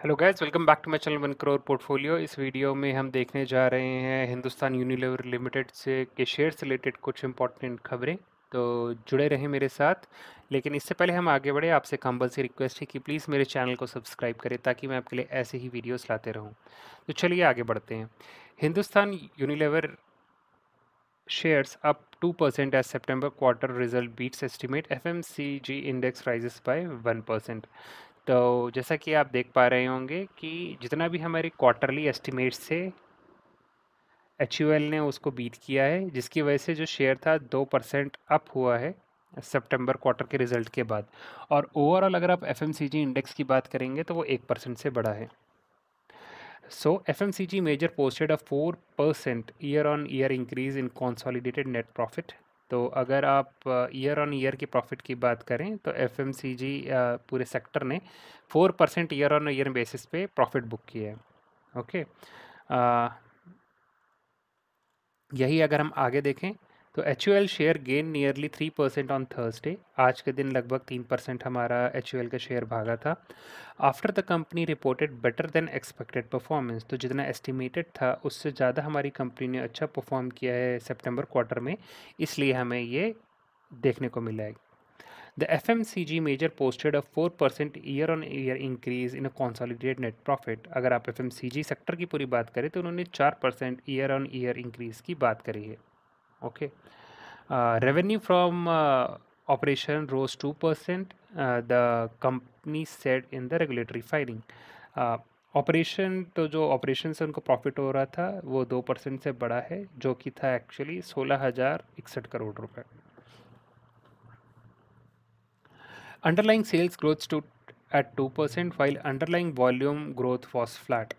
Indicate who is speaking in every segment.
Speaker 1: Hello guys, welcome back to my channel 1 crore portfolio. इस video में हम देखने जा रहे हैं हिंदुस्तान यूनिलीवर लिमिटेड से के शेयर से रिलेटेड कुछ इंपॉर्टेंट खबरें। तो जुड़े रहें मेरे साथ। लेकिन इससे पहले हम आगे बढ़े, आपसे कंपल्सरी रिक्वेस्ट है कि प्लीज़ मेरे चैनल को सब्सक्राइब करें ताकि मैं आपके लिए ऐसे ही वीडियोस लाते रहूं। तो चलिए आगे बढ़ते हैं। Hindustan Unilever shares up 2% as September quarter result beats estimate. FMCG index rises by 1%. तो जैसा कि आप देख पा रहे होंगे कि जितना भी हमारे क्वार्टरली एस्टिमेट्स थे, एच ने उसको बीट किया है, जिसकी वजह से जो शेयर था 2% अप हुआ है सितंबर क्वार्टर के रिजल्ट के बाद। और ओवरऑल अगर आप एफ इंडेक्स की बात करेंगे तो वो 1% से बढ़ा है। So FMCG major posted a 4% year-on-year increase in consolidated net profit. तो अगर आप ईयर ऑन ईयर की प्रॉफिट की बात करें तो FMCG पूरे सेक्टर ने 4% ईयर ऑन ईयर बेसिस पे प्रॉफिट बुक किया है। ओके, यही अगर हम आगे देखें तो H share gain nearly 3% on Thursday. आज के दिन लगभग 3% हमारा एच का शेयर भागा था। After the company reported better than expected performance, तो जितना एस्टिमेटेड था उससे ज़्यादा हमारी कंपनी ने अच्छा परफॉर्म किया है सितंबर क्वार्टर में, इसलिए हमें ये देखने को मिला है। The FMCG major posted a 4% year-on-year increase in a consolidated net profit। अगर आप FMCG सेक्टर की पूरी बात करें तो उन्होंने 4% ईयर-ऑन-ईयर इंक्रीज की बात करी है। Okay, revenue from operation rose 2%, the company said in the regulatory filing. Operation तो जो ऑपरेशन से उनको प्रॉफिट हो रहा था वो 2% से बड़ा है, जो कि था एक्चुअली 16,061 करोड़ रुपए। Underlying sales growth stood at 2% while underlying volume growth was flat।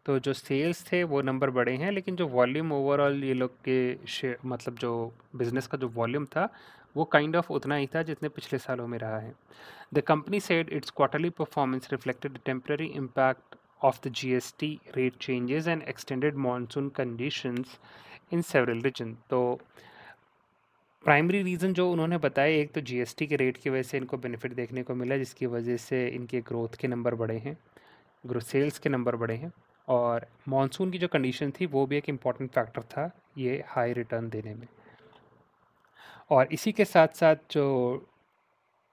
Speaker 1: तो जो सेल्स थे वो नंबर बड़े हैं, लेकिन जो वॉल्यूम ओवरऑल ये लोग के मतलब जो बिजनेस का जो वॉल्यूम था वो काइंड ऑफ उतना ही था जितने पिछले सालों में रहा है। The company said its quarterly performance reflected the temporary impact of the GST rate changes and extended monsoon conditions in several region. तो प्राइमरी रीज़न जो उन्होंने बताया, एक तो जीएसटी के रेट की वजह से इनको बेनिफिट देखने को मिला, जिसकी वजह से इनके ग्रोथ के नंबर बढ़े हैं, ग्रोथ सेल्स के नंबर बढ़े हैं। और मॉनसून की जो कंडीशन थी वो भी एक इम्पॉर्टेंट फैक्टर था ये हाई रिटर्न देने में। और इसी के साथ साथ जो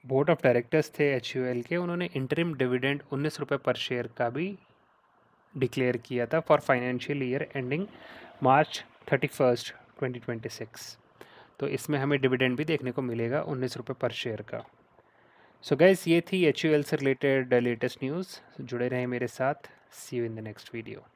Speaker 1: बोर्ड ऑफ डायरेक्टर्स थे एच के, उन्होंने इंटरिम डिविडेंड 19 रुपये पर शेयर का भी डिक्लेयर किया था for financial year ending March 31st 2026। तो इसमें हमें डिविडेंड भी देखने को मिलेगा 19 रुपये पर शेयर का। सो गाइस, ये थी एच से रिलेटेड लेटेस्ट न्यूज़। जुड़े रहें मेरे साथ। See you in the next video.